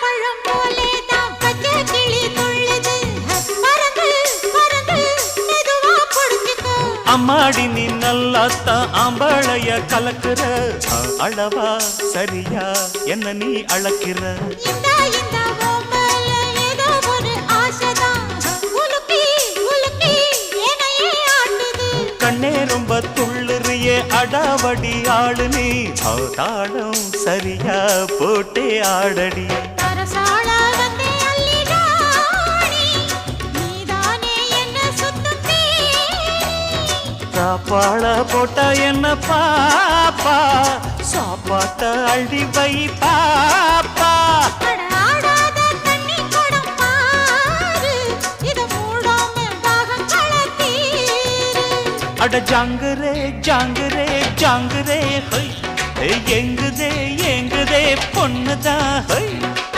பழம் போலே தான் பச்சை கிளி துள்ளுது பறந்து பறந்து மெதுவா புடிச்சுக்கோ அம்மாடி நீ நல்லாத்தான் ஆம்பளைய கலக்குற அளவா சரியா என்ன நீ அளக்கிற இந்த ஓம்பல ஏதோ ஒரு ஆசைதான் உலுக்கி உலுக்கி என்னையே ஆட்டுது கண்ணே ரொம்ப துள்ளுறியே அடாவடி ஆளு நீ தாளம் சரியா போட்டே ஆடடி தரசால வந்தே அள்ளிடாடி நீதானே என்ன சுத்தம் சாப்பாட போட்ட என்ன பாப்பா சாப்பாட்ட அள்ளி வை பாப்பா ஆடாத தண்ணி குடம் பாரு இத மூடாம தாகங்கள தீரு அட ஜாங்குரே ஜாங்குரே ஜாங்குரே ஹை எங்குதே எங்குதே பொண்ணுதான் ஹை